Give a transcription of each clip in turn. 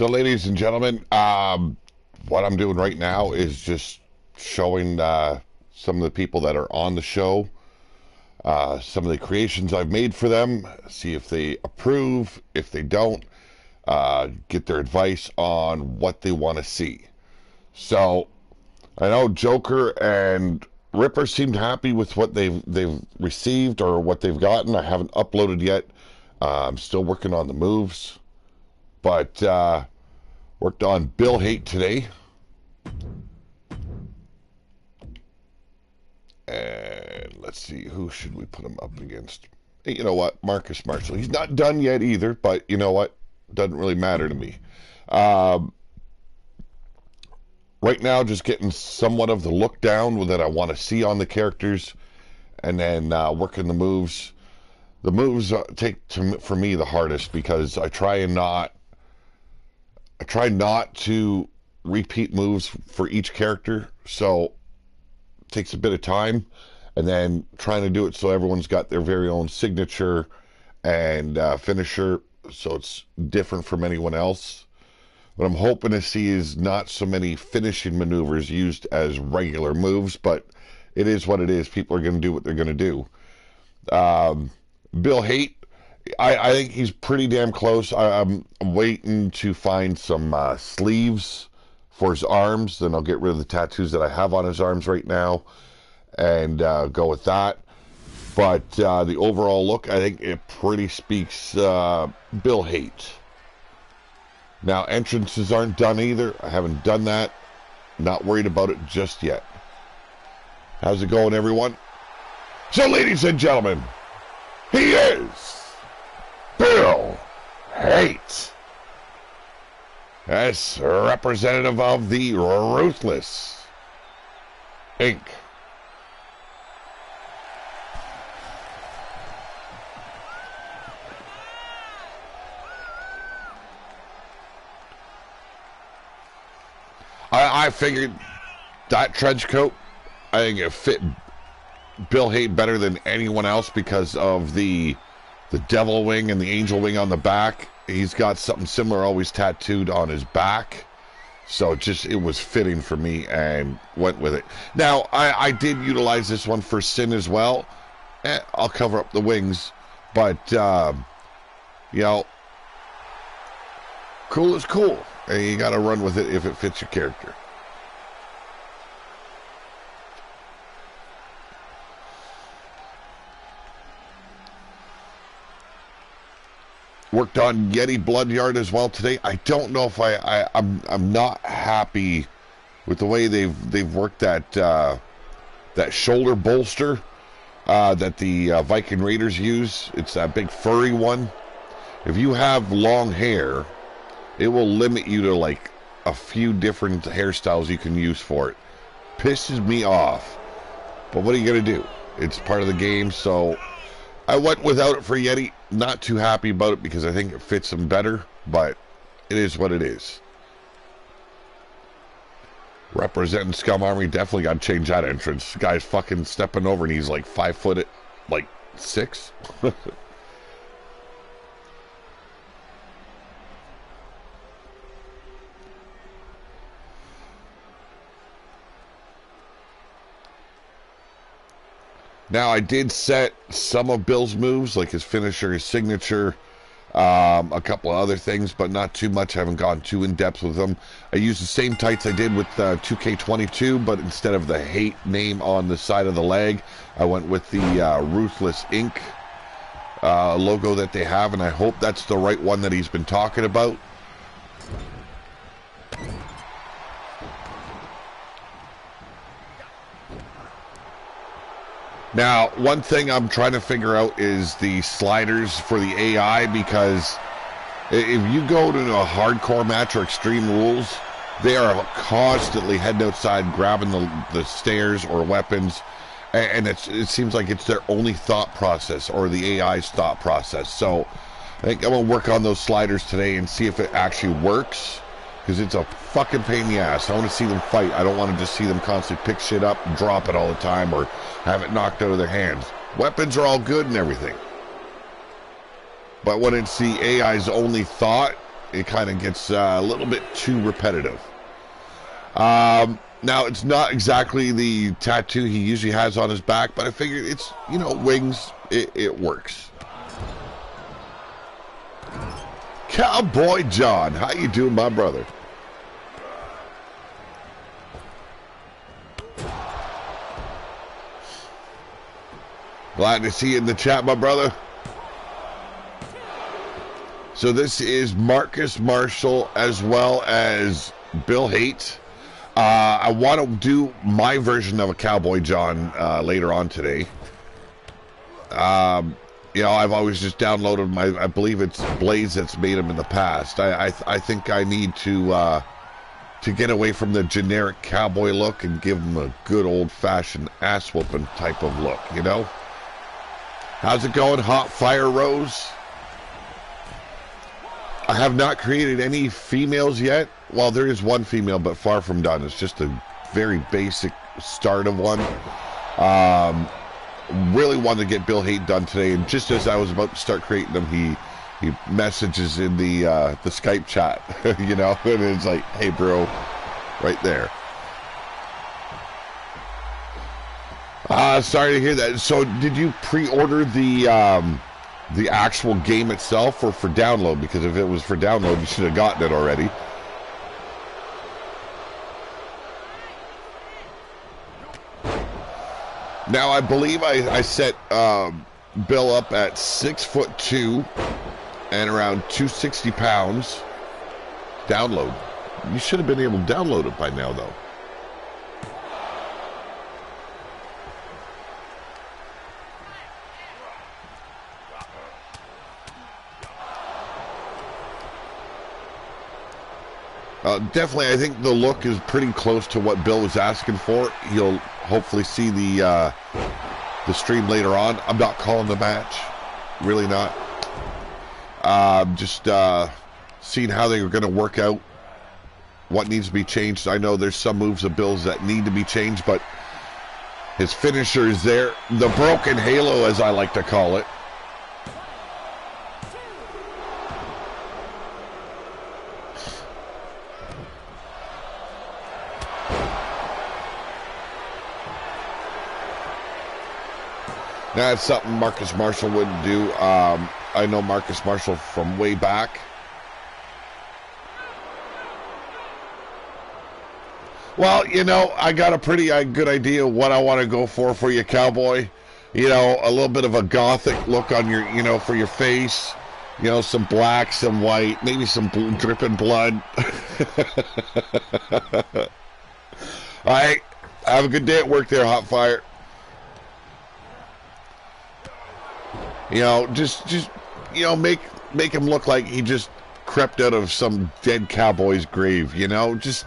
So, ladies and gentlemen, what I'm doing right now is just showing some of the people that are on the show, some of the creations I've made for them, see if they approve. If they don't, get their advice on what they want to see. So, I know Joker and Ripper seemed happy with what they've received or what they've gotten. I haven't uploaded yet. I'm still working on the moves, but worked on Bill Hate today. And let's see, who should we put him up against? Hey, you know what? Marcus Marshall. He's not done yet either, but you know what? Doesn't really matter to me. Right now, just getting somewhat of the look down that I want to see on the characters, and then working the moves. The moves take for me the hardest because I try not to repeat moves for each character, so it takes a bit of time, and then trying to do it so everyone's got their very own signature and finisher, so it's different from anyone else. What I'm hoping to see is not so many finishing maneuvers used as regular moves, but it is what it is. People are going to do what they're going to do. Bill Hate, I think he's pretty damn close. I'm waiting to find some sleeves for his arms. Then I'll get rid of the tattoos that I have on his arms right now and go with that. But the overall look, I think it pretty speaks Bill Hate. Now, entrances aren't done either. I haven't done that. Not worried about it just yet. How's it going, everyone? So, ladies and gentlemen, he is Bill Hate, as representative of the Ruthless Inc. I figured that trench coat, I think it fit Bill Hate better than anyone else because of the devil wing and the angel wing on the back. He's got something similar always tattooed on his back, so it was fitting for me and went with it. Now I did utilize this one for Sin as well. I'll cover up the wings, but you know, cool is cool, and you got to run with it if it fits your character. Worked on Yeti Bloodyard as well today. I don't know if I'm not happy with the way they've worked that shoulder bolster that the Viking Raiders use. It's that big furry one. If you have long hair, it will limit you to like a few different hairstyles you can use for it. Pisses me off. But what are you gonna do? It's part of the game, so I went without it for Yeti. Not too happy about it because I think it fits him better, but it is what it is. Representing Scum Army, definitely got to change that entrance. This guy's fucking stepping over and he's like 5'6". Now, I did set some of Bill's moves, like his finisher, his signature, a couple of other things, but not too much. I haven't gone too in-depth with them. I used the same tights I did with 2K22, but instead of the Hate name on the side of the leg, I went with the Ruthless Inc. Logo that they have, and I hope that's the right one that he's been talking about. Now, one thing I'm trying to figure out is the sliders for the AI, because if you go to a hardcore match or Extreme Rules, they are constantly heading outside, grabbing the stairs or weapons, and it seems like it's their only thought process, or the AI's thought process. So I think I'm going to work on those sliders today and see if it actually works, because it's a fucking pain in the ass. I want to see them fight. I don't want to just see them constantly pick shit up and drop it all the time, or have it knocked out of their hands. Weapons are all good and everything, but when it's the AI's only thought, it kind of gets a little bit too repetitive. Now, it's not exactly the tattoo he usually has on his back, but I figured it's, you know, wings. It works. Cowboy John, how you doing, my brother? Glad to see you in the chat, my brother. So this is Marcus Marshall as well as Bill Haight. I want to do my version of a Cowboy John later on today. You know, I've always just downloaded I believe it's Blaze that's made them in the past. I think I need to get away from the generic cowboy look and give them a good old-fashioned ass-whooping type of look, you know? How's it going, Hot Fire Rose? I have not created any females yet. Well, there is one female, but far from done. It's just a very basic start of one. Really wanted to get Bill Haight done today, and just as I was about to start creating them, he messages in the Skype chat, you know, and it's like, hey, bro, right there. Sorry to hear that. So, did you pre-order the actual game itself, or for download? Because if it was for download, you should have gotten it already. Now, I believe I set Bill up at 6'2" and around 260 pounds. Download. You should have been able to download it by now, though. Definitely, I think the look is pretty close to what Bill was asking for. You'll hopefully see the stream later on. I'm not calling the match, really not. Just seeing how they were going to work out, what needs to be changed. I know there's some moves of Bill's that need to be changed, but his finisher is there. The broken halo, as I like to call it. That's something Marcus Marshall wouldn't do. I know Marcus Marshall from way back. Well, you know, I got a pretty good idea what I want to go for you, Cowboy. You know, a little bit of a gothic look on your, you know, for your face. You know, some black, some white, maybe some dripping blood. All right. Have a good day at work there, Hot Fire. You know, just you know, make him look like he just crept out of some dead cowboy's grave, you know? Just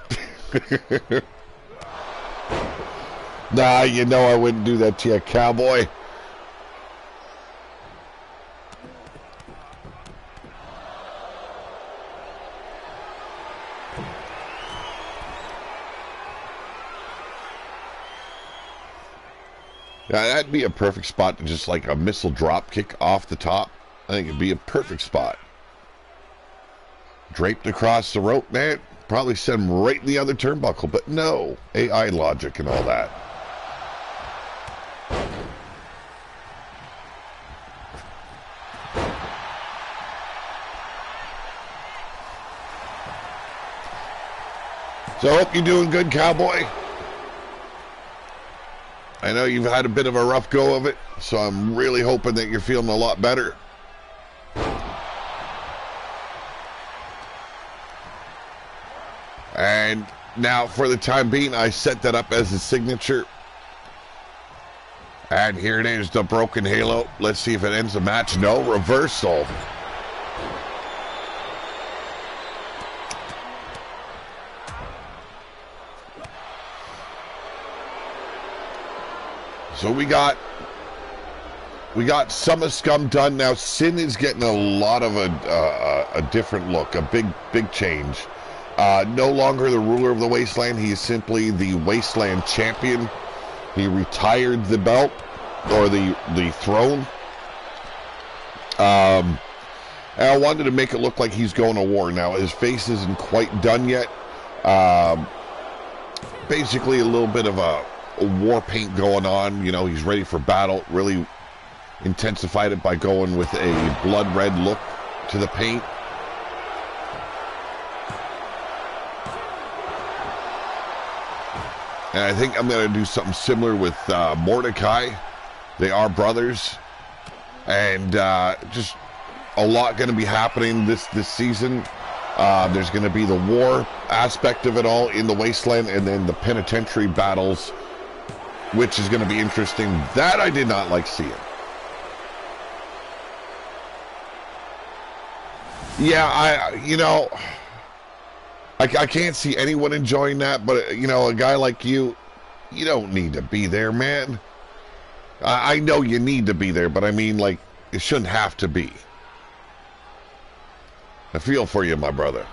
nah, you know I wouldn't do that to you, cowboy. Yeah, that'd be a perfect spot to just like a missile drop kick off the top. I think it'd be a perfect spot. Draped across the rope, man. Probably send him right in the other turnbuckle, but no. AI logic and all that. So I hope you're doing good, Cowboy. I know you've had a bit of a rough go of it, so I'm really hoping that you're feeling a lot better. And now, for the time being, I set that up as a signature. And here it is, the broken halo. Let's see if it ends the match. No, reversal. So we got Summer Scum done. Now Sin is getting a lot of a different look, a big change. No longer the ruler of the Wasteland. He is simply the Wasteland champion. He retired the belt, or the throne. And I wanted to make it look like he's going to war. Now, his face isn't quite done yet. Basically, a little bit of a war paint going on. You know, he's ready for battle. Really intensified it by going with a blood red look to the paint. And I think I'm going to do something similar with Mordecai. They are brothers. And just a lot going to be happening this season. There's going to be the war aspect of it all in the Wasteland, and then the penitentiary battles, which is going to be interesting. That I did not like seeing. Yeah, I can't see anyone enjoying that, but, you know, a guy like you don't need to be there, man. I know you need to be there, but I mean, like, it shouldn't have to be. I feel for you, my brother.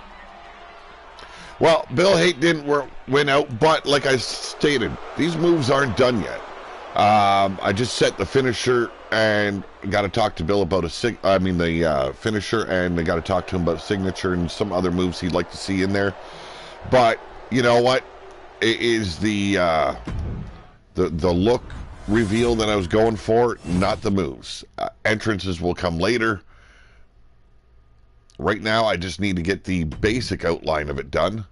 Well, Bill Haight didn't win out, but like I stated, these moves aren't done yet. I just set the finisher and got to talk to Bill about the finisher, and I got to talk to him about signature and some other moves he'd like to see in there. But you know what? It is the look reveal that I was going for, not the moves. Entrances will come later. Right now, I just need to get the basic outline of it done.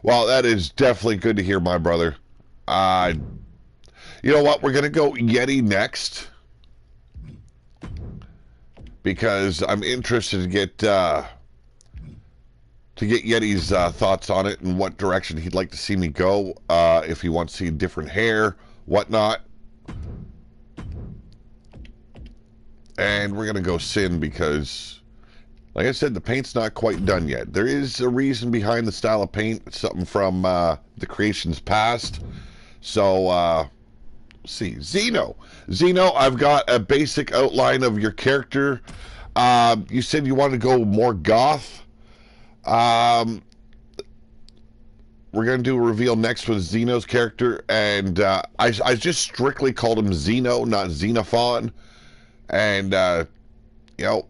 Well, that is definitely good to hear, my brother. You know what? We're going to go Yeti next, because I'm interested to get Yeti's thoughts on it and what direction he'd like to see me go. If he wants to see different hair, whatnot. And we're going to go Sin because, like I said, the paint's not quite done yet. There is a reason behind the style of paint. It's something from the creation's past. So, let's see. Zeno, I've got a basic outline of your character. You said you wanted to go more goth. We're going to do a reveal next with Zeno's character. And I just strictly called him Zeno, not Xenophon. And, you know,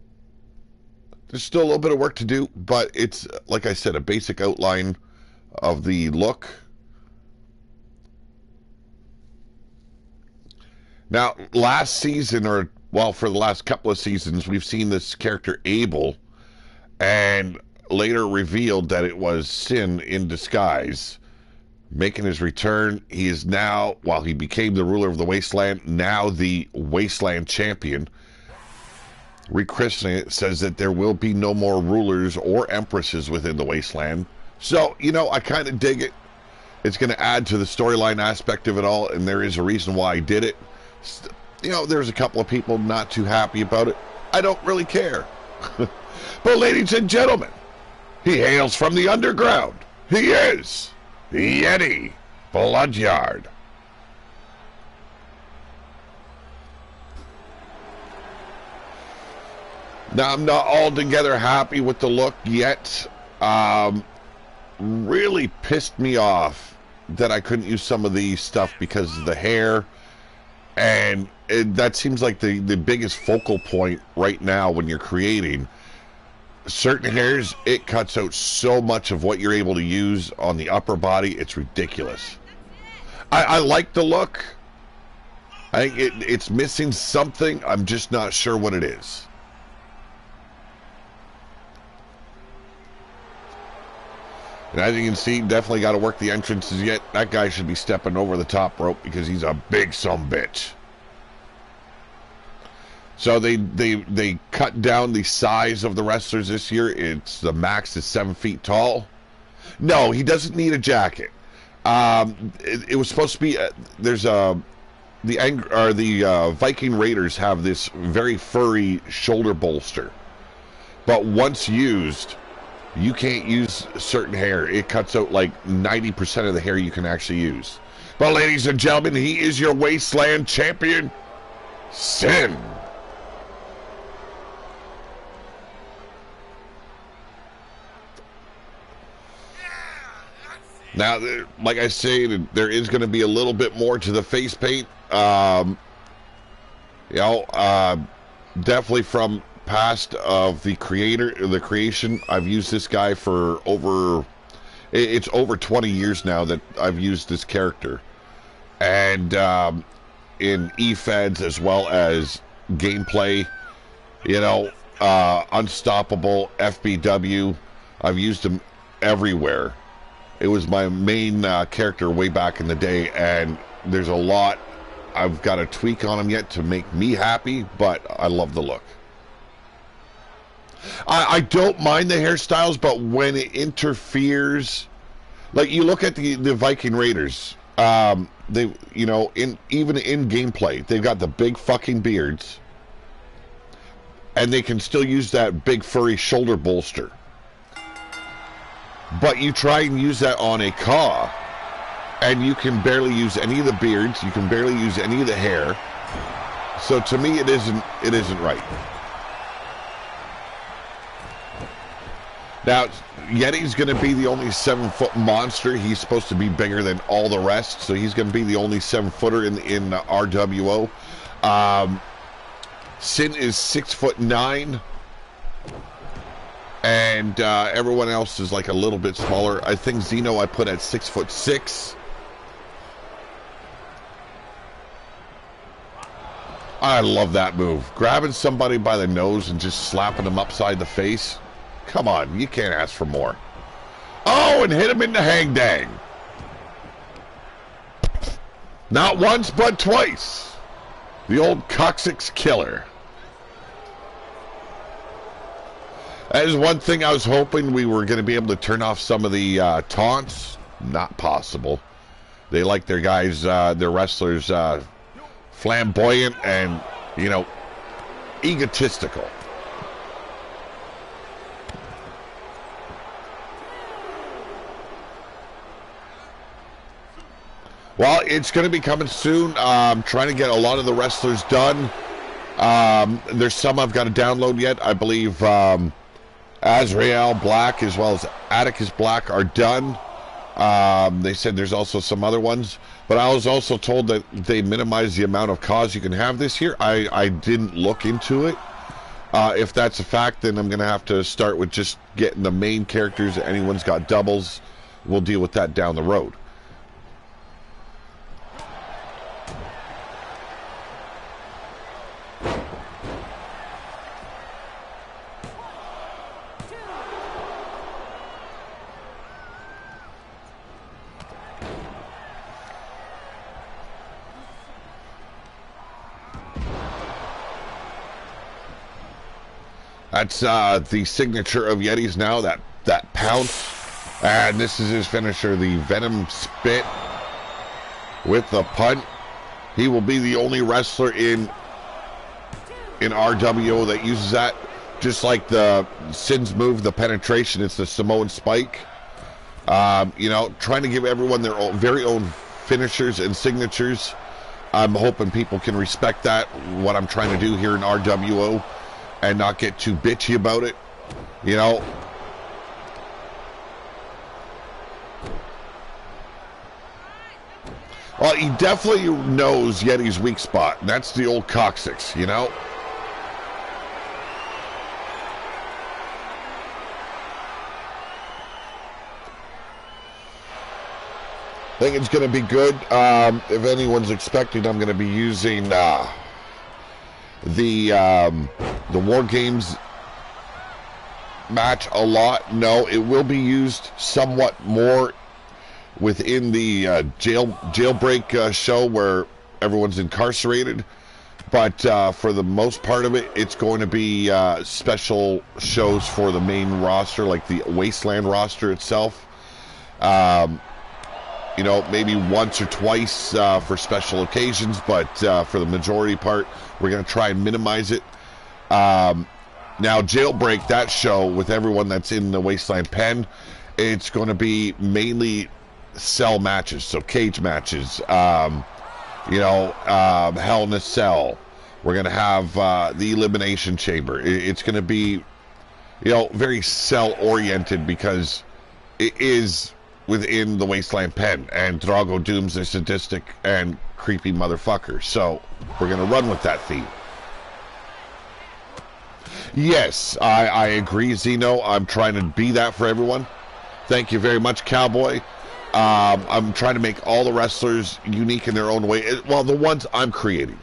there's still a little bit of work to do, but it's, like I said, a basic outline of the look. Now, last season, or, well, for the last couple of seasons, we've seen this character Abel, and later revealed that it was Sin in disguise. Making his return, he is now, while he became the ruler of the Wasteland, now the Wasteland champion. Rechristening it says that there will be no more rulers or empresses within the Wasteland. So, you know, I kind of dig it. It's going to add to the storyline aspect of it all, and there is a reason why I did it. You know, there's a couple of people not too happy about it. I don't really care. But ladies and gentlemen, he hails from the underground. He is Yeti Bloodyard. Now, I'm not altogether happy with the look yet. Really pissed me off that I couldn't use some of the stuff because of the hair. And that seems like the biggest focal point right now when you're creating. Certain hairs, it cuts out so much of what you're able to use on the upper body. It's ridiculous. I like the look. I think it's missing something. I'm just not sure what it is. And as you can see, definitely got to work the entrances yet. That guy should be stepping over the top rope because he's a big sumbitch. So they cut down the size of the wrestlers this year. It's the max is 7 feet tall. No, he doesn't need a jacket. It was supposed to be there's the Viking Raiders have this very furry shoulder bolster, but once used, you can't use certain hair. It cuts out like 90% of the hair you can actually use. But ladies and gentlemen, he is your Wasteland champion, Sin. Now, like I say, there is going to be a little bit more to the face paint. You know, definitely from past of the creation. I've used this guy for it's over 20 years now that I've used this character. And in E-Feds as well as gameplay, you know, Unstoppable, FBW, I've used him everywhere. It was my main character way back in the day, and there's a lot I've got to tweak on him yet to make me happy, but I love the look. I don't mind the hairstyles, but when it interferes, like you look at the Viking Raiders, they, you know, even in gameplay, they've got the big fucking beards, and they can still use that big furry shoulder bolster. But you try and use that on a CAW, and you can barely use any of the beards, you can barely use any of the hair. So to me, it isn't right. Now, Yeti's going to be the only 7-foot monster. He's supposed to be bigger than all the rest, so he's going to be the only 7-footer in RWO. Sin is 6'9", and everyone else is like a little bit smaller. I think Zeno I put at 6'6". I love that move. Grabbing somebody by the nose and just slapping them upside the face. Come on, you can't ask for more. Oh, and hit him in the hang dang. Not once, but twice. The old coccyx killer. That is one thing I was hoping we were going to be able to turn off some of the taunts. Not possible. They like their guys, their wrestlers, flamboyant and, you know, egotistical. Well, it's going to be coming soon. I'm trying to get a lot of the wrestlers done. There's some I've got to download yet. I believe Azrael Black as well as Atticus Black are done. They said there's also some other ones. But I was also told that they minimize the amount of CAWs you can have this year. I didn't look into it. If that's a fact, then I'm going to have to start with just getting the main characters. Anyone's got doubles, we'll deal with that down the road. That's the signature of Yeti's now, that pounce. And this is his finisher, the Venom Spit with the punt. He will be the only wrestler in RWO that uses that. Just like the Sin's move, the penetration, it's the Samoan Spike. You know, trying to give everyone their own, very own finishers and signatures. I'm hoping people can respect that, what I'm trying to do here in RWO, and not get too bitchy about it, you know. Well, he definitely knows Yeti's weak spot, and that's the old coccyx, you know. I think it's going to be good. If anyone's expecting, I'm going to be using the War Games match a lot. No, it will be used somewhat more within the jailbreak show where everyone's incarcerated. But for the most part of it, it's going to be special shows for the main roster, like the Wasteland roster itself. You know, maybe once or twice for special occasions, but for the majority part, we're going to try and minimize it. Now, Jailbreak, that show with everyone that's in the Wasteland Pen, it's going to be mainly cell matches, so cage matches. You know, Hell in a Cell. We're going to have the Elimination Chamber. It's going to be, you know, very cell-oriented because it is within the Wasteland Pen, and Drago Doom's a sadistic and creepy motherfucker. So we're going to run with that theme. Yes, I agree, Zeno. I'm trying to be that for everyone. Thank you very much, Cowboy. I'm trying to make all the wrestlers unique in their own way. Well, the ones I'm creating.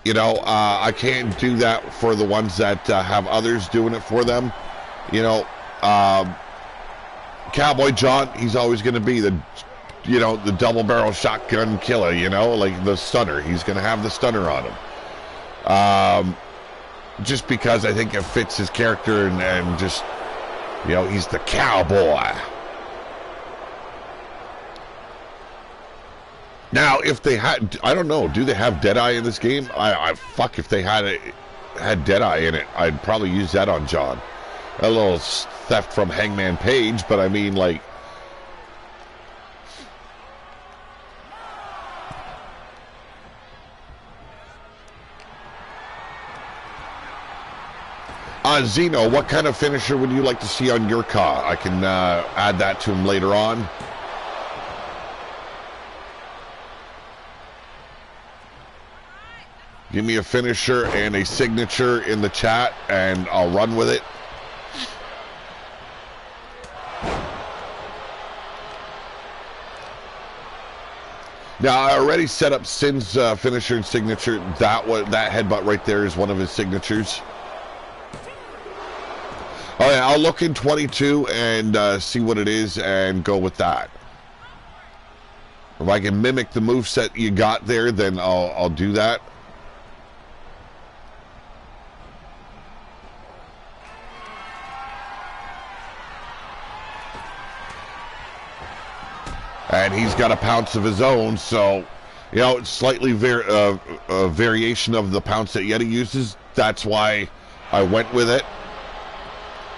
You know, I can't do that for the ones that have others doing it for them. You know, Cowboy John, he's always going to be the, you know, the double barrel shotgun killer, you know, like the stunner. He's going to have the stunner on him. Just because I think it fits his character and just, you know, he's the cowboy. Now, if they had, I don't know, do they have Deadeye in this game? I fuck, if they had Deadeye in it, I'd probably use that on John. A little theft from Hangman Page, but I mean, like, Zeno, what kind of finisher would you like to see on your CAW? I can add that to him later on. Give me a finisher and a signature in the chat, and I'll run with it. Now, I already set up Sin's finisher and signature. That headbutt right there is one of his signatures. Oh yeah, I'll look in 22 and see what it is and go with that. If I can mimic the moveset you got there, then I'll do that. And he's got a pounce of his own, so, you know, it's slightly a variation of the pounce that Yeti uses. That's why I went with it.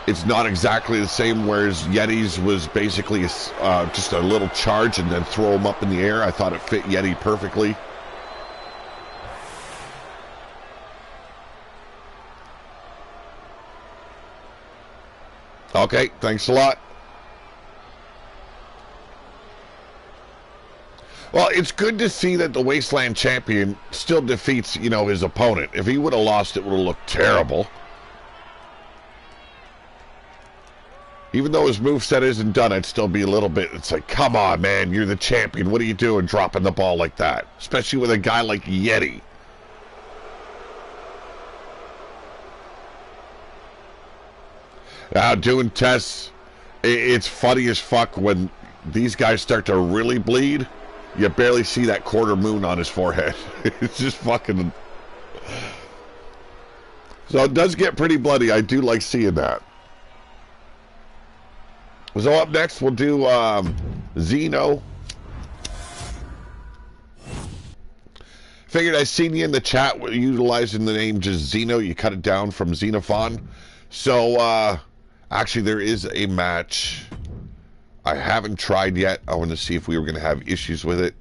It's not exactly the same, whereas Yeti's was basically just a little charge and then throw him up in the air. I thought it fit Yeti perfectly. Okay, thanks a lot. Well, it's good to see that the Wasteland Champion still defeats, you know, his opponent. If he would have lost, it would have looked terrible. Even though his moveset isn't done, I'd still be a little bit, it's like, come on, man, you're the champion. What are you doing dropping the ball like that? Especially with a guy like Yeti. Now, doing tests, it's funny as fuck when these guys start to really bleed. You barely see that quarter moon on his forehead. It's just fucking... So it does get pretty bloody. I do like seeing that. So up next, we'll do Zeno. Figured I seen you in the chat utilizing the name just Zeno. You cut it down from Xenophon. So, actually, there is a match I haven't tried yet. I want to see if we were going to have issues with it.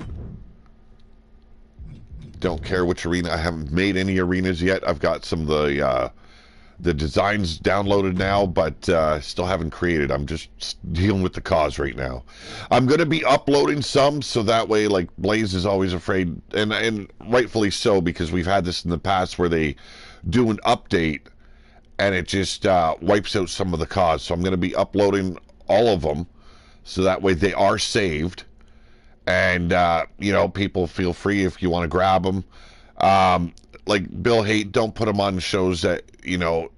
Don't care which arena. I haven't made any arenas yet. I've got some of the designs downloaded now, but still haven't created. I'm just dealing with the cause right now. I'm going to be uploading some, so that way, like, Blaze is always afraid, and rightfully so, because we've had this in the past where they do an update, and it just wipes out some of the cause. So I'm going to be uploading all of them, so that way they are saved, and, you know, people feel free if you want to grab them. Like Bill Haight, don't put him on shows that, you know,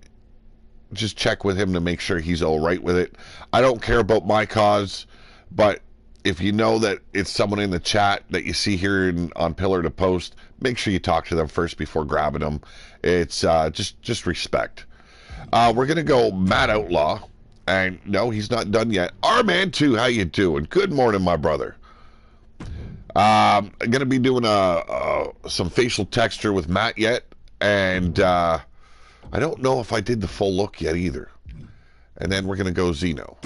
just check with him to make sure he's all right with it. I don't care about my cause, but if you know that it's someone in the chat that you see here on Pillar to Post, make sure you talk to them first before grabbing them. It's just respect. We're going to go Matt Outlaw. And no, he's not done yet. R-Man 2, how you doing? Good morning, my brother. I'm going to be doing some facial texture with Matt yet. And I don't know if I did the full look yet either. And then we're going to go Zeno.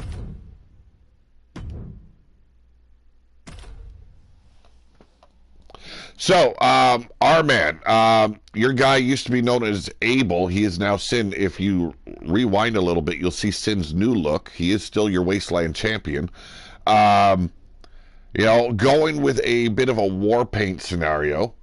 So, R-Man, your guy used to be known as Abel. He is now Sin. If you rewind a little bit, you'll see Sin's new look. He is still your Wasteland Champion. You know, going with a bit of a war paint scenario.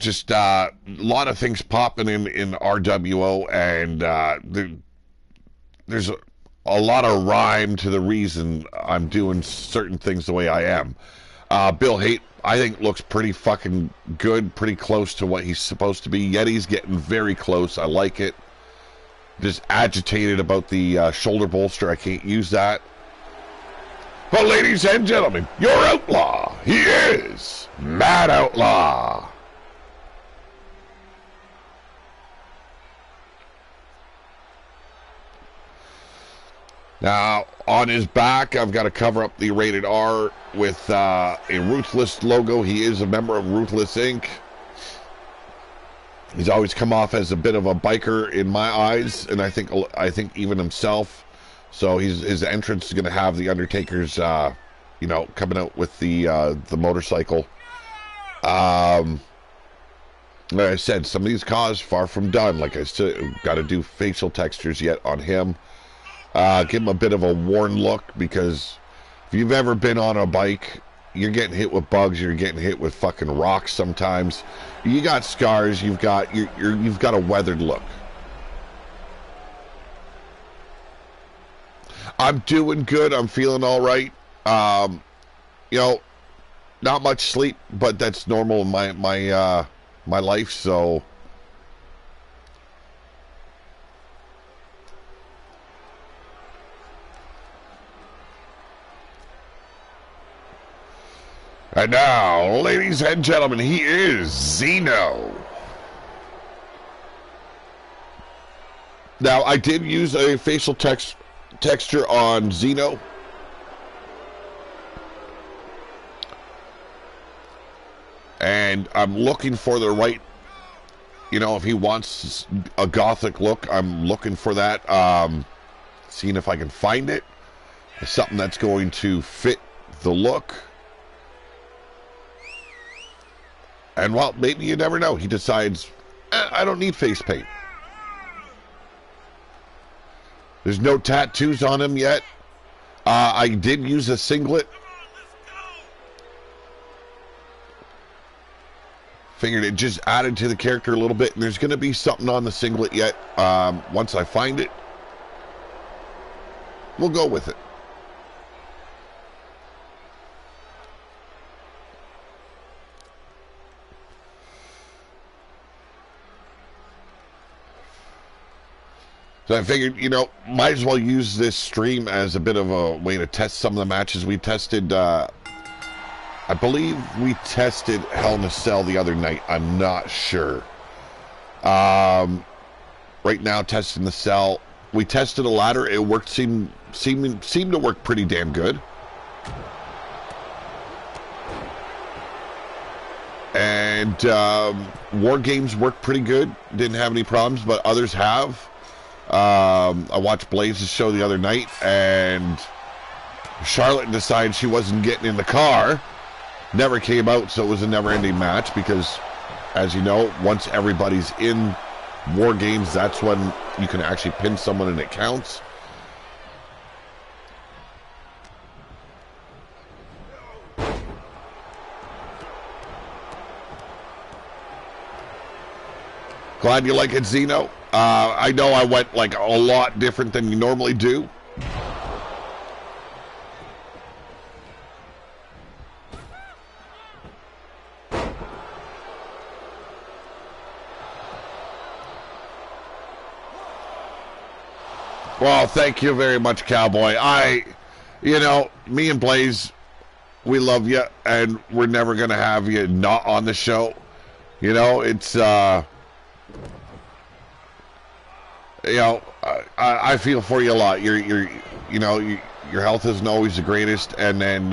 just a lot of things popping in RWO, and there's a lot of rhyme to the reason I'm doing certain things the way I am. Bill Haight, I think, looks pretty fucking good, pretty close to what he's supposed to be. Yeti's getting very close. I like it. Just agitated about the shoulder bolster. I can't use that. But ladies and gentlemen, your outlaw, he is Mad Outlaw. Now, on his back, I've got to cover up the Rated R with a Ruthless logo. He is a member of Ruthless Inc. He's always come off as a bit of a biker in my eyes, and I think even himself. So his entrance is going to have the Undertaker's, coming out with the motorcycle. Like I said, some of these CAWs far from done. Like I said, got to do facial textures yet on him. Give him a bit of a worn look, because if you've ever been on a bike, you're getting hit with bugs, you're getting hit with fucking rocks sometimes. You got scars, you've got a weathered look. I'm doing good, I'm feeling all right. Not much sleep, but that's normal in my life, so and now, ladies and gentlemen, he is Zeno. Now, I did use a facial texture on Zeno. And I'm looking for the right, if he wants a gothic look, I'm looking for that. Seeing if I can find it. Something that's going to fit the look. And, well, maybe you never know. He decides, I don't need face paint. There's no tattoos on him yet. I did use a singlet. Figured it just added to the character a little bit. And there's going to be something on the singlet yet. Once I find it, we'll go with it. So I figured, might as well use this stream as a bit of a way to test some of the matches. We tested, I believe we tested Hell in a Cell the other night. I'm not sure. Right now, testing the Cell. We tested a ladder. It worked, seemed to work pretty damn good. And War Games worked pretty good. Didn't have any problems, but others have. I watched Blaze's show the other night, and Charlotte decided she wasn't getting in the car. Never came out, so it was a never-ending match because, as you know, once everybody's in War Games, that's when you can actually pin someone and it counts. Glad you like it, Zeno. I know I went like a lot different than you normally do. Well, thank you very much, Cowboy. Me and Blaze, we love you, and we're never going to have you not on the show. It's... I feel for you a lot. Your health isn't always the greatest, and then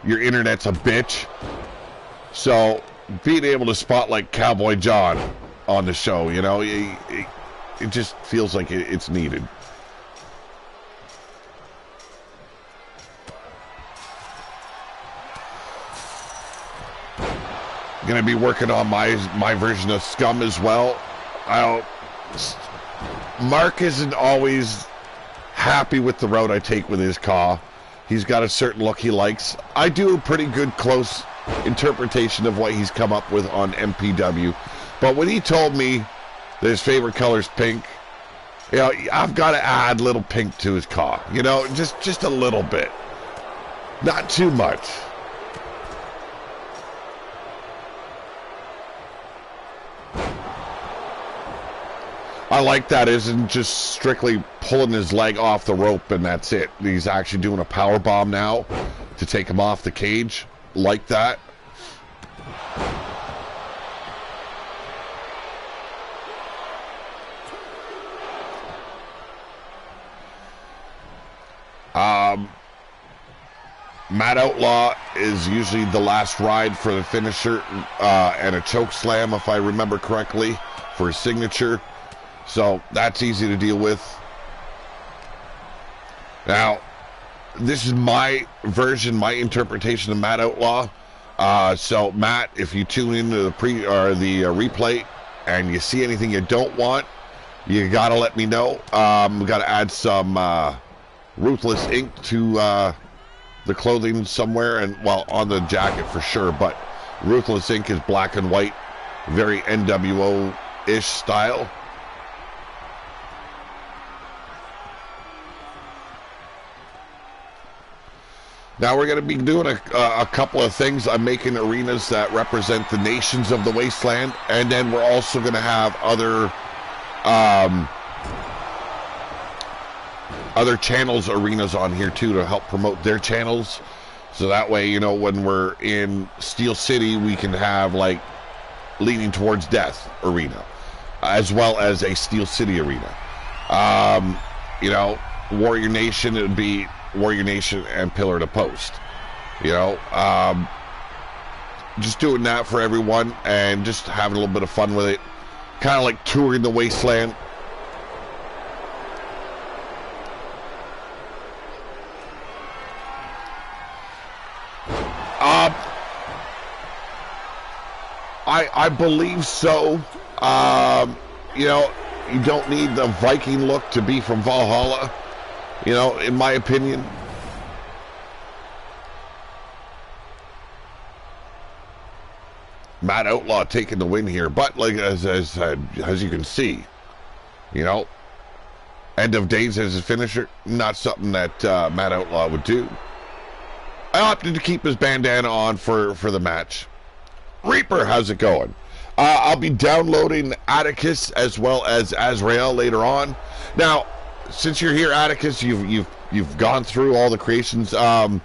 your internet's a bitch. So being able to spotlight Cowboy John on the show, it just feels like it's needed. Gonna be working on my version of Scum as well. Mark isn't always happy with the route I take with his CAW. He's got a certain look he likes. I do a pretty good close interpretation of what he's come up with on MPW. But when he told me that his favorite color is pink, you know, I've got to add a little pink to his CAW. You know, just a little bit. Not too much. I like that. Isn't just strictly pulling his leg off the rope and that's it. He's actually doing a power bomb now to take him off the cage. Like that. Matt Outlaw is usually the last ride for the finisher and a choke slam, if I remember correctly, for his signature. So that's easy to deal with. Now, this is my version, my interpretation of Matt Outlaw. So Matt, if you tune into the replay and you see anything you don't want, you gotta let me know. We gotta add some Ruthless ink to the clothing somewhere, and well, on the jacket for sure. But Ruthless ink is black and white, very NWO-ish style. Now we're going to be doing a couple of things. I'm making arenas that represent the nations of the wasteland, and then we're also going to have other channels arenas on here too to help promote their channels. So that way, you know, when we're in Steel City, we can have like Leaning Towards Death arena, as well as a Steel City arena. You know, Warrior Nation, it would be Warrior Nation and Pillar to Post. You know, just doing that for everyone and just having a little bit of fun with it. Kind of like touring the wasteland. I believe so. You know, you don't need the Viking look to be from Valhalla. You know, in my opinion. Matt Outlaw taking the win here, but like as you can see, you know, End of Days as his finisher, not something that Matt Outlaw would do. I opted to keep his bandana on for the match. Reaper, how's it going? I'll be downloading Atticus as well as Azrael later on. Now, since you're here, Atticus, you've gone through all the creations. Bill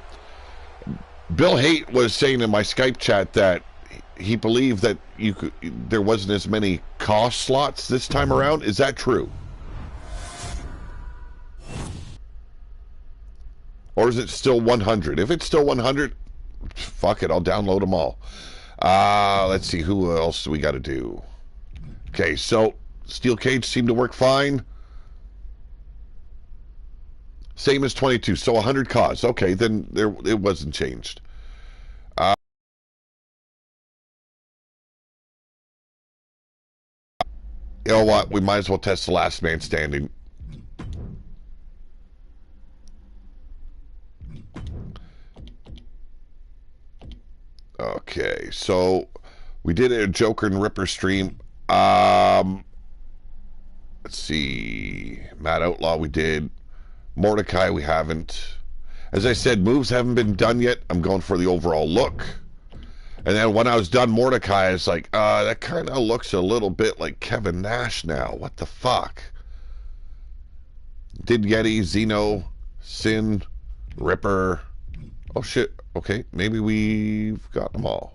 Haight was saying in my Skype chat that he believed that there wasn't as many cost slots this time around. Is that true? Or is it still 100? If it's still 100, fuck it, I'll download them all. Let's see, who else do we got to do? Okay, so Steel Cage seemed to work fine. Same as 22, so 100 CAWs. Okay, then it wasn't changed. You know what? We might as well test the last man standing. Okay, so we did a Joker and Ripper stream. Let's see. Matt Outlaw we did. Mordecai we haven't. As I said, moves haven't been done yet. I'm going for the overall look. And then when I was done Mordecai, it's like, that kind of looks a little bit like Kevin Nash now. What the fuck? Did Yeti, Xeno, Sin, Ripper. Oh shit. Okay, maybe we've got them all.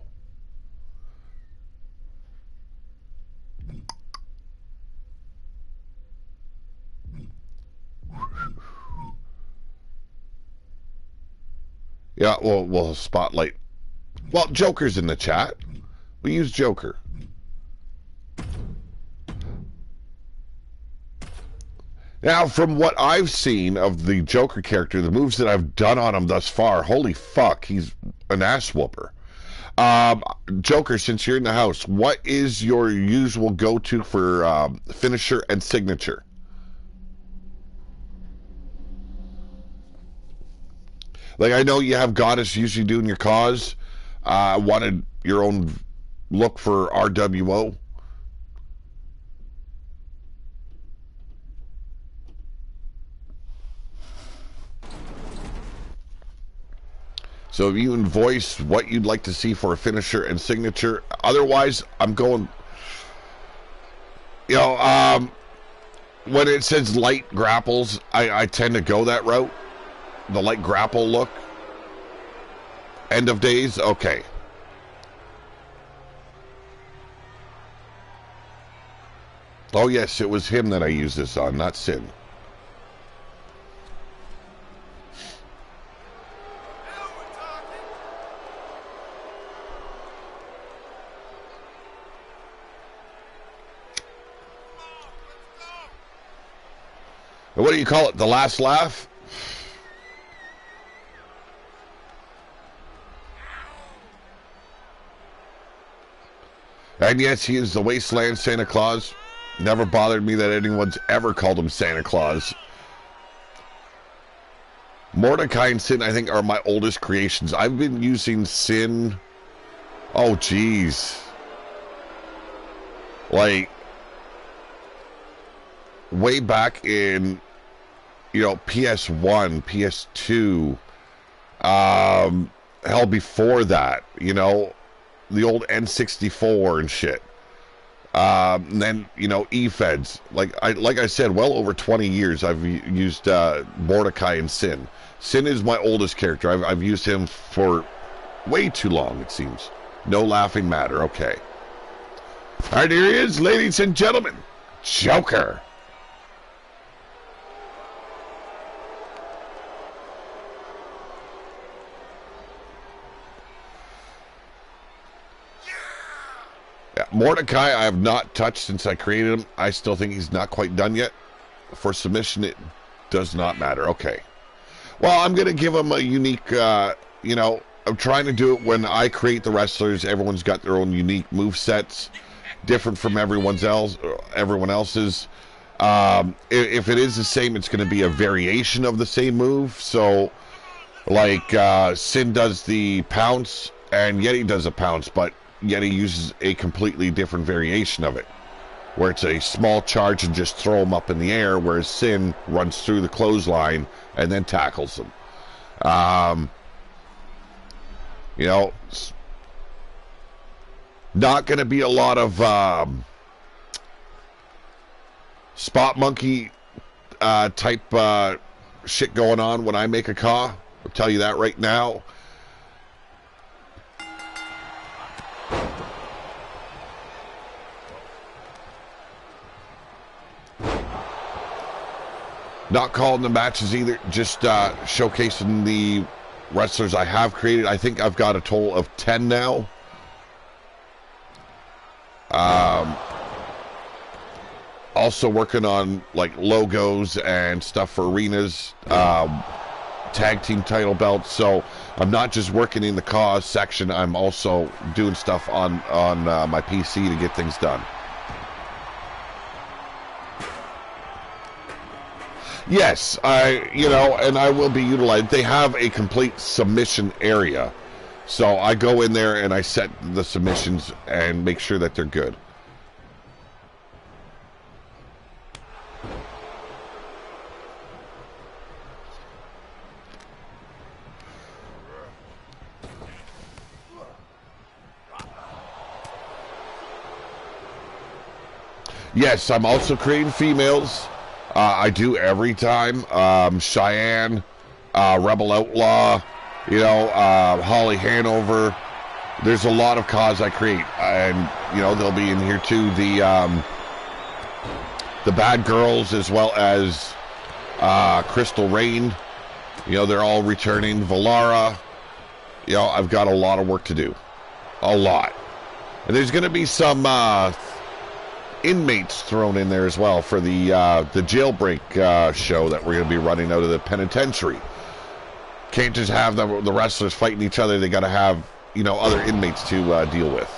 Yeah, we'll spotlight. Well, Joker's in the chat. We use Joker. Now, from what I've seen of the Joker character, the moves that I've done on him thus far, holy fuck, he's an ass whooper. Joker, since you're in the house, what is your usual go-to for finisher and signature? Like, I know you have Goddess usually doing your cause. wanted your own look for RWO. So if you can voice what you'd like to see for a finisher and signature, otherwise I'm going, you know, when it says light grapples, I tend to go that route. The light grapple look. End of days, okay. Oh yes, it was him that I used this on, not Sin. What do you call it? The last laugh? And yes, he is the Wasteland Santa Claus. Never bothered me that anyone's ever called him Santa Claus. Mordecai and Sin, I think, are my oldest creations. I've been using Sin... Oh, geez. Like... way back in... you know, PS1, PS2, hell, before that, you know, the old N64 and shit. And then, you know, E-Feds. Like I said, well over 20 years I've used Mordecai and Sin. Sin is my oldest character. I've used him for way too long, it seems. No laughing matter, okay. All right, here he is, ladies and gentlemen. Joker. Mordecai, I have not touched since I created him. I still think he's not quite done yet. For submission, it does not matter. Okay. Well, I'm going to give him a unique, you know, I'm trying to do it when I create the wrestlers. Everyone's got their own unique move sets, different from everyone else's. If it is the same, it's going to be a variation of the same move. So, like, Sin does the pounce, and Yeti does a pounce, but Yeti uses a completely different variation of it, where it's a small charge and just throw him up in the air, whereas Sin runs through the clothesline and then tackles them. You know, not going to be a lot of spot monkey type shit going on when I make a CAW. I'll tell you that right now. Not calling the matches either, just showcasing the wrestlers I have created. I think I've got a total of 10 now. Also working on like logos and stuff for arenas, tag team title belts. So I'm not just working in the cause section. I'm also doing stuff on my PC to get things done. Yes, you know, and I will be utilized. They have a complete submission area. So I go in there and I set the submissions and make sure that they're good. Yes, I'm also creating females. I do every time. Cheyenne, Rebel Outlaw, you know, Holly Hanover. There's a lot of CAWs I create, and you know they'll be in here too. The Bad Girls as well as Crystal Rain. You know, they're all returning. Valara. You know, I've got a lot of work to do, a lot, and there's going to be some inmates thrown in there as well for the jailbreak show that we're going to be running out of the penitentiary. Can't just have the wrestlers fighting each other. They got to have, you know, other inmates to deal with.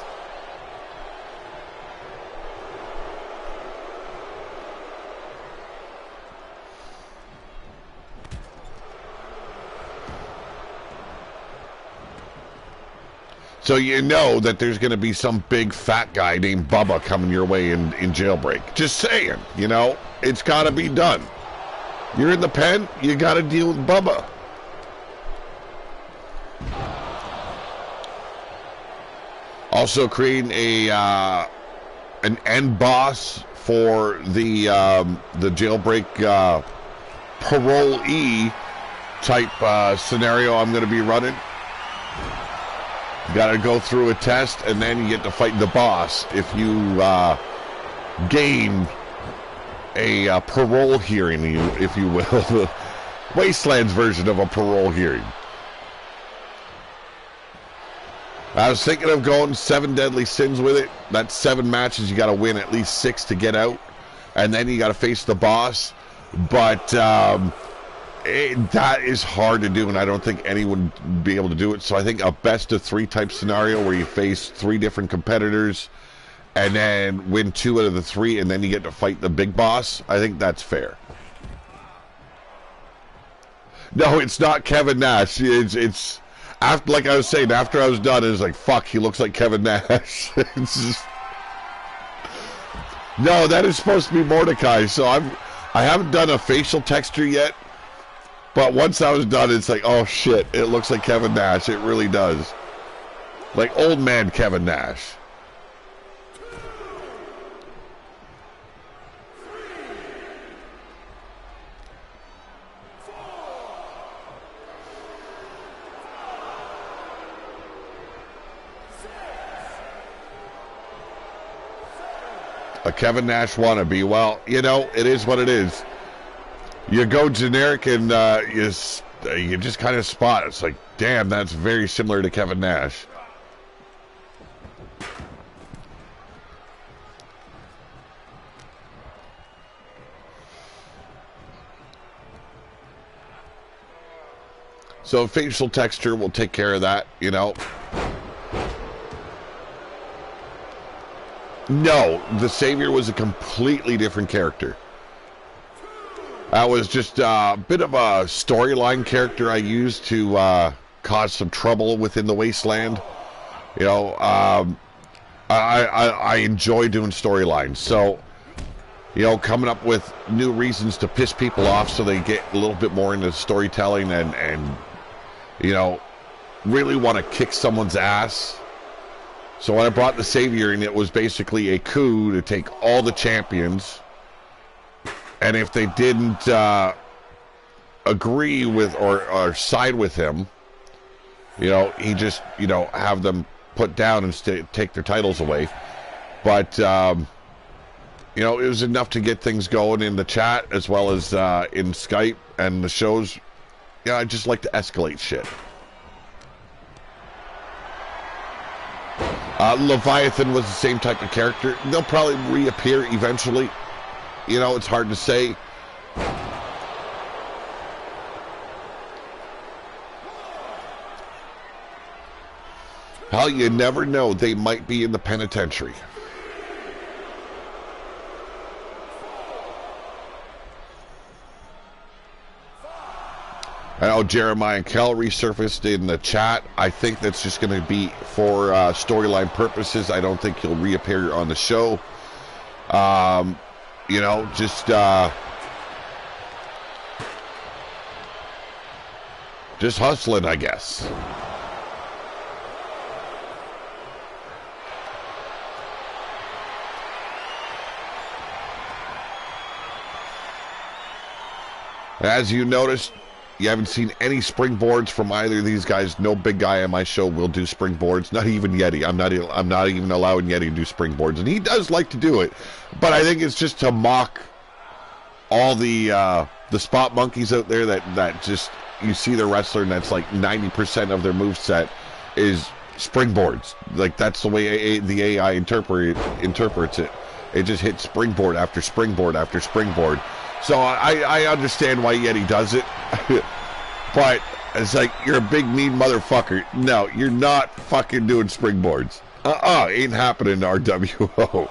So you know that there's going to be some big fat guy named Bubba coming your way in Jailbreak. Just saying, you know, it's got to be done. You're in the pen, you got to deal with Bubba. Also creating an end boss for the Jailbreak parolee type scenario I'm going to be running. You got to go through a test, and then you get to fight the boss if you gain a parole hearing, if you will. Wasteland's version of a parole hearing. I was thinking of going 7 Deadly Sins with it. That's 7 matches. You got to win at least 6 to get out, and then you got to face the boss. But that is hard to do, and I don't think anyone would be able to do it. So I think a best of 3 type scenario where you face 3 different competitors and then win 2 out of the 3, and then you get to fight the big boss. I think that's fair. No, it's not Kevin Nash. It's after, like I was saying, after I was done, it was like, fuck, he looks like Kevin Nash. It's just... No, that is supposed to be Mordecai. So I haven't done a facial texture yet. But once I was done, it's like, oh shit, it looks like Kevin Nash. It really does. Like old man Kevin Nash. A Kevin Nash wannabe. Well, you know, it is what it is. You go generic and you just kind of spot. It's like, damn, that's very similar to Kevin Nash. So facial texture will take care of that, you know. No, the Savior was a completely different character. That was just a bit of a storyline character I used to cause some trouble within the Wasteland. You know, I enjoy doing storylines. So, you know, coming up with new reasons to piss people off so they get a little bit more into storytelling and you know, really want to kick someone's ass. So when I brought the Savior in, it was basically a coup to take all the champions. And if they didn't agree with or side with him, you know, he just, you know, have them put down and take their titles away. But, you know, it was enough to get things going in the chat as well as in Skype and the shows. Yeah, I just like to escalate shit. Leviathan was the same type of character. They'll probably reappear eventually. You know, it's hard to say. Hell, you never know. They might be in the penitentiary. I know Jeremiah and Kel resurfaced in the chat. I think that's just going to be for storyline purposes. I don't think he'll reappear on the show. You know, just hustling, I guess. As you noticed, you haven't seen any springboards from either of these guys. No big guy on my show will do springboards. Not even Yeti. I'm not even allowing Yeti to do springboards, and he does like to do it. But I think it's just to mock all the spot monkeys out there that just, you see the wrestler and that's like 90% of their moveset is springboards. Like that's the way the AI interprets it. It just hits springboard after springboard after springboard. So I understand why Yeti does it. But it's like, you're a big mean motherfucker. No, you're not fucking doing springboards. Ain't happening in RWO.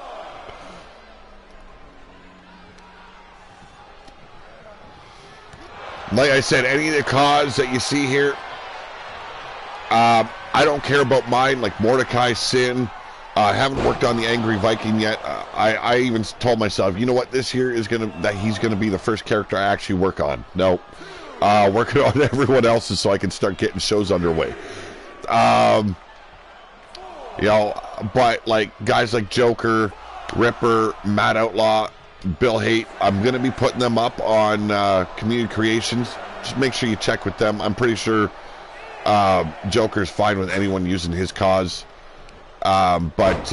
Like I said, any of the CAWs that you see here, I don't care about mine, like Mordecai, Sin. I haven't worked on the Angry Viking yet. I even told myself, you know what, this year is that he's gonna be the first character I actually work on. No, working on everyone else's so I can start getting shows underway. You know, but like guys like Joker, Ripper, Matt Outlaw, Bill Haight, I'm gonna be putting them up on Community Creations. Just make sure you check with them. I'm pretty sure Joker's fine with anyone using his cause. But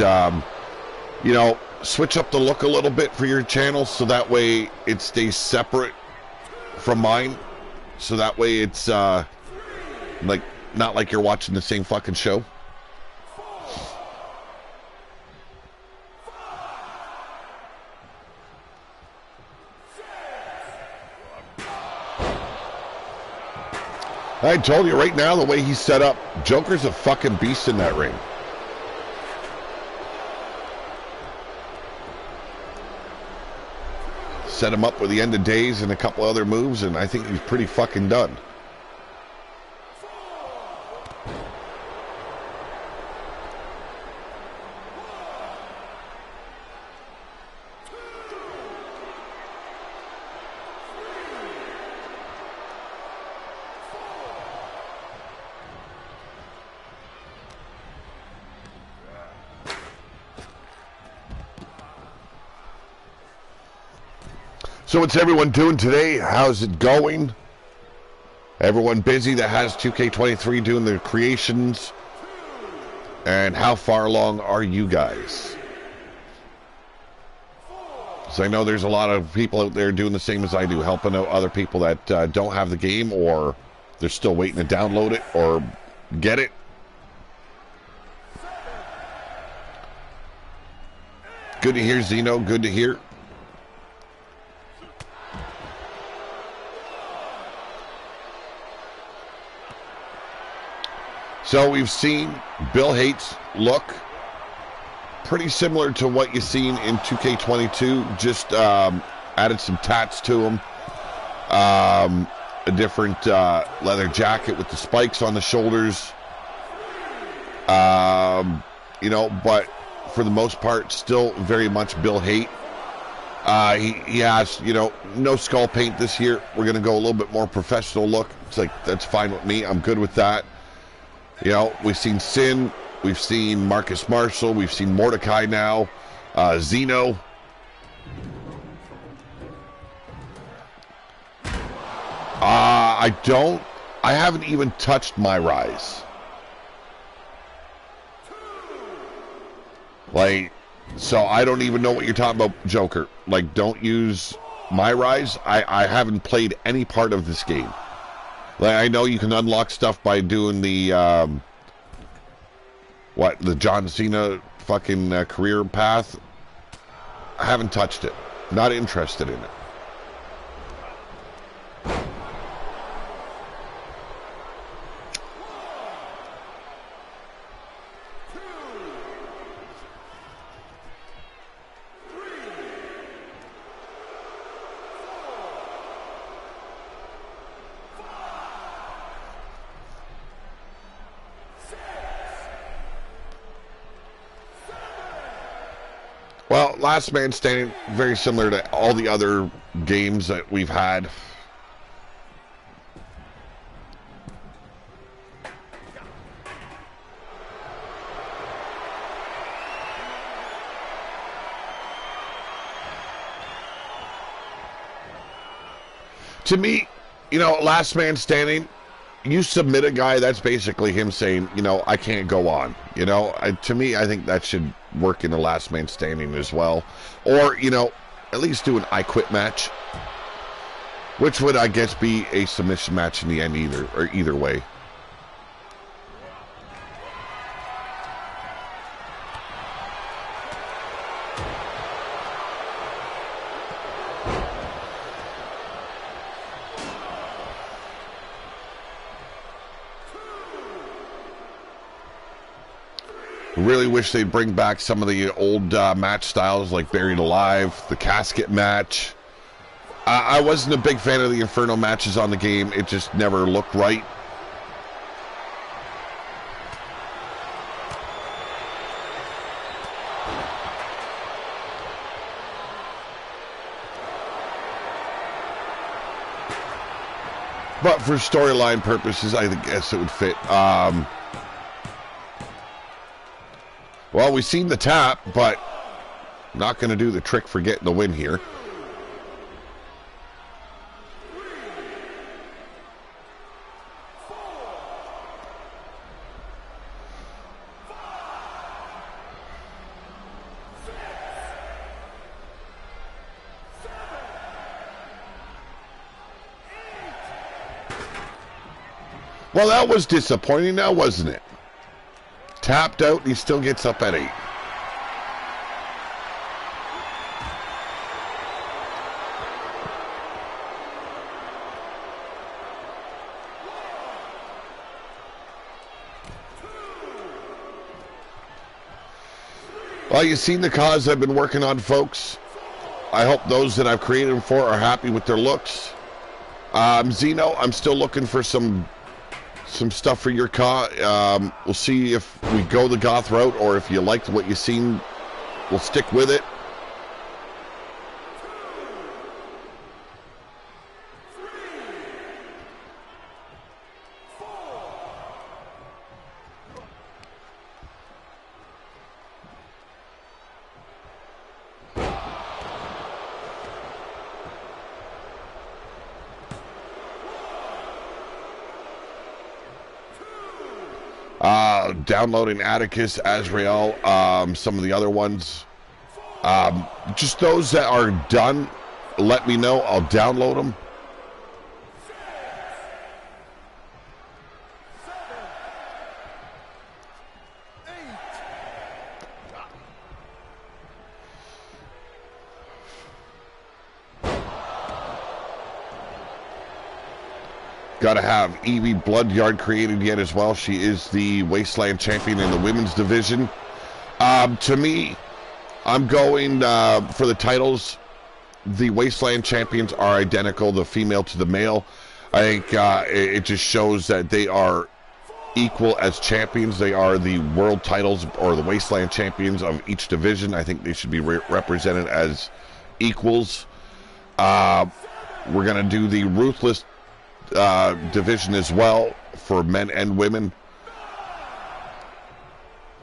you know, switch up the look a little bit for your channel so that way it stays separate from mine. So that way it's like not like you're watching the same fucking show. I told you right now, the way he's set up, Joker's a fucking beast in that ring. Set him up with the end of days and a couple other moves, and I think he's pretty fucking done. So what's everyone doing today? How's it going? Everyone busy that has 2K23 doing their creations? And how far along are you guys? So I know there's a lot of people out there doing the same as I do, helping out other people that don't have the game, or they're still waiting to download it or get it. Good to hear, Zeno. Good to hear. So we've seen Bill Haight's look pretty similar to what you've seen in 2K22, just added some tats to him, a different leather jacket with the spikes on the shoulders, you know, but for the most part, still very much Bill Haight. He has, you know, no skull paint this year. We're going to go a little bit more professional look. It's like, that's fine with me. I'm good with that. You know, we've seen Sin, we've seen Marcus Marshall, we've seen Mordecai now, Zeno. I haven't even touched my Rise. Like, so I don't even know what you're talking about, Joker. Like, don't use my Rise. I haven't played any part of this game. Like, I know you can unlock stuff by doing the, the John Cena fucking career path. I haven't touched it. Not interested in it. Well, Last Man Standing, very similar to all the other games that we've had. To me, you know, Last Man Standing, you submit a guy, that's basically him saying, you know, I can't go on. You know, to me, I think that should work in the Last Man Standing as well. Or, you know, at least do an I Quit match, which would, I guess, be a submission match in the end either way. Really wish they'd bring back some of the old match styles like Buried Alive, the casket match. I wasn't a big fan of the Inferno matches on the game. It just never looked right. But for storyline purposes, I guess it would fit. Well, we've seen the tap, but not going to do the trick for getting the win here. Well, that was disappointing now, wasn't it? Tapped out, and he still gets up at 8. Well, you've seen the cause I've been working on, folks. I hope those that I've created them for are happy with their looks. Zeno, I'm still looking for some stuff for your CAW. We'll see if we go the goth route, or if you liked what you've seen, we'll stick with it. Downloading Atticus, Azrael, some of the other ones. Just those that are done, let me know. I'll download them. Got to have Evie Bloodyard created yet as well. She is the Wasteland champion in the women's division. To me, I'm going for the titles. The Wasteland champions are identical, the female to the male. I think it just shows that they are equal as champions. They are the world titles or the Wasteland champions of each division. I think they should be represented as equals. We're going to do the Ruthless division as well for men and women.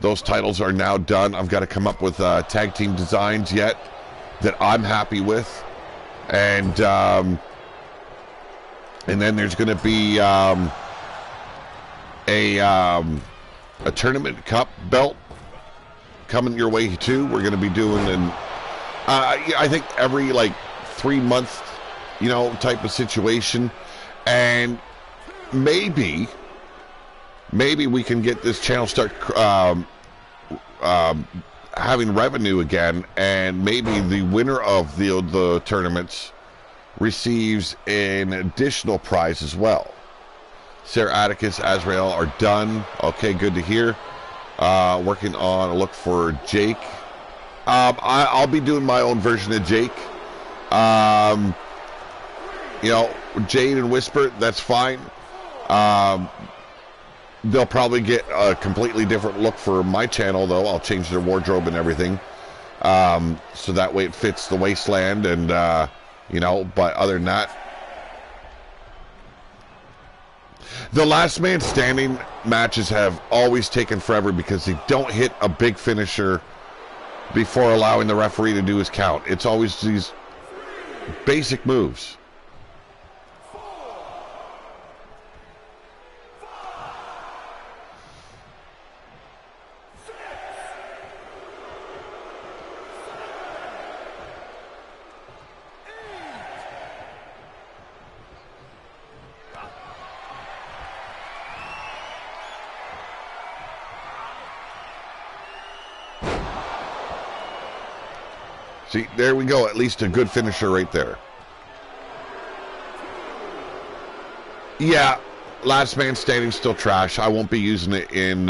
Those titles are now done. I've got to come up with tag team designs yet that I'm happy with, and then there's going to be a tournament cup belt coming your way too. We're going to be doing I think every like 3 months, type of situation. And maybe we can get this channel start having revenue again, and maybe the winner of the tournaments receives an additional prize as well. Sarah, Atticus, Azrael are done. Okay, good to hear. Working on a look for Jake. I'll be doing my own version of Jake. Jade and Whisper, that's fine. They'll probably get a completely different look for my channel, though. I'll change their wardrobe and everything. So that way it fits the Wasteland, and, but other than that. The last man standing matches have always taken forever because they don't hit a big finisher before allowing the referee to do his count. It's always these basic moves. See, there we go. At least a good finisher right there. Yeah, last man standing still trash. I won't be using it in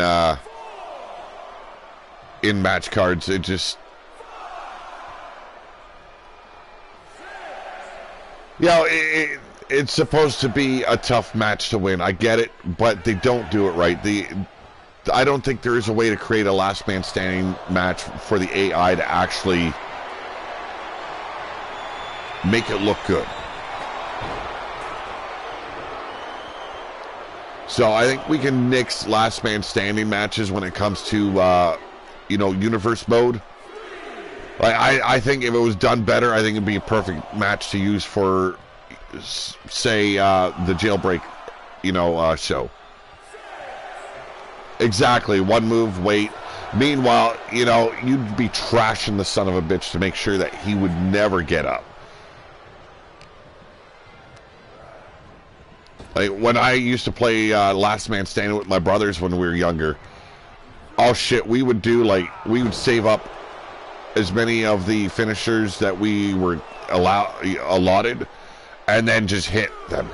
match cards. It just, it's supposed to be a tough match to win. I get it, but they don't do it right. I don't think there is a way to create a last man standing match for the AI to actually make it look good. So I think we can nix last man standing matches when it comes to, you know, universe mode. Like, I think if it was done better, I think it'd be a perfect match to use for, say, the Jailbreak, you know, show. Exactly. One move, wait. Meanwhile, you know, you'd be trashing the son of a bitch to make sure that he would never get up. Like, when I used to play Last Man Standing with my brothers when we were younger, oh shit, we would save up as many of the finishers that we were allotted, and then just hit them,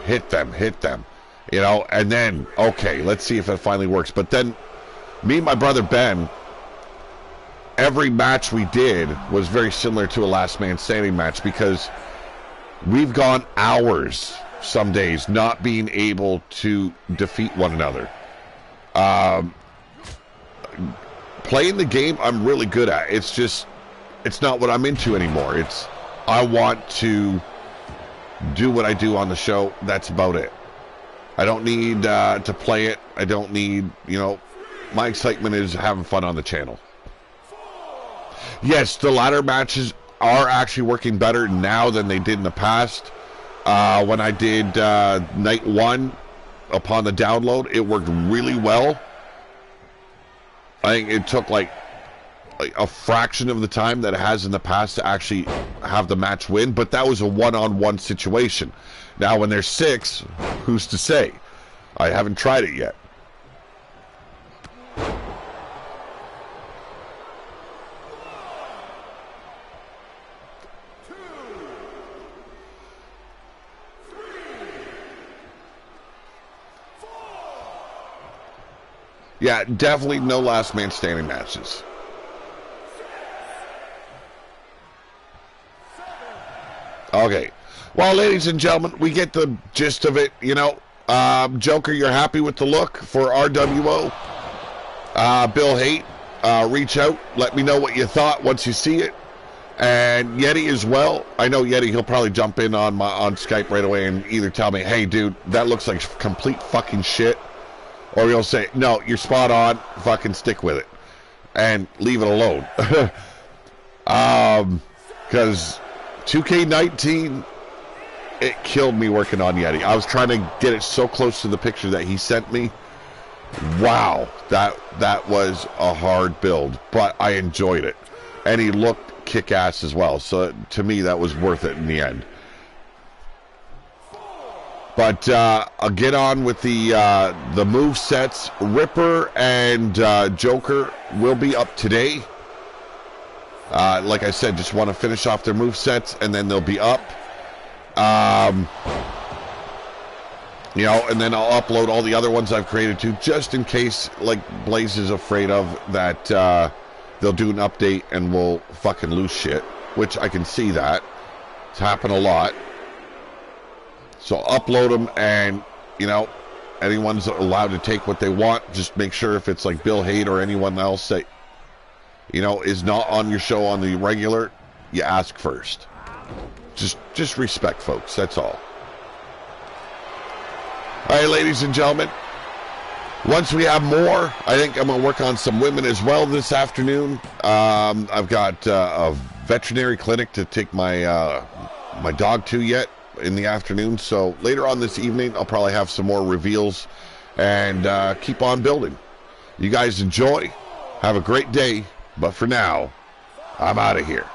you know, and then, okay, let's see if it finally works. But then, me and my brother Ben, every match we did was very similar to a Last Man Standing match, because we've gone hours some days not being able to defeat one another. Playing the game, I'm really good at. It's just, it's not what I'm into anymore. It's, I want to do what I do on the show. That's about it. I don't need to play it. I don't need, you know, my excitement is having fun on the channel. Yes, the ladder matches are actually working better now than they did in the past. When I did night one upon the download, it worked really well. I think it took like a fraction of the time that it has in the past to actually have the match win, but that was a one-on-one situation. Now when there's 6, who's to say? I haven't tried it yet. Yeah, definitely no last man standing matches. Okay. Well, ladies and gentlemen, we get the gist of it, you know. Joker, you're happy with the look for RWO? Bill Haight, reach out. Let me know what you thought once you see it. And Yeti as well. I know Yeti, he'll probably jump in on Skype right away and either tell me, hey, dude, that looks like complete fucking shit. Or he'll say, no, you're spot on, fucking stick with it. And leave it alone. Because 2K19, it killed me working on Yeti. I was trying to get it so close to the picture that he sent me. Wow, that was a hard build, but I enjoyed it. And he looked kick-ass as well, so to me that was worth it in the end. But I'll get on with the move sets. Ripper and Joker will be up today. Like I said, just want to finish off their move sets, and then they'll be up. You know, and then I'll upload all the other ones I've created too, just in case, like Blaze is afraid of, that they'll do an update and we'll fucking lose shit, which I can see that. It's happened a lot. So upload them, and, you know, anyone's allowed to take what they want. Just make sure if it's like Bill Haight or anyone else that, you know, is not on your show on the regular, you ask first. Just respect, folks. That's all. All right, ladies and gentlemen. Once we have more, I think I'm going to work on some women as well this afternoon. I've got a veterinary clinic to take my my dog to yet in the afternoon. So later on this evening, I'll probably have some more reveals and keep on building. You guys enjoy. Have a great day. But for now, I'm out of here.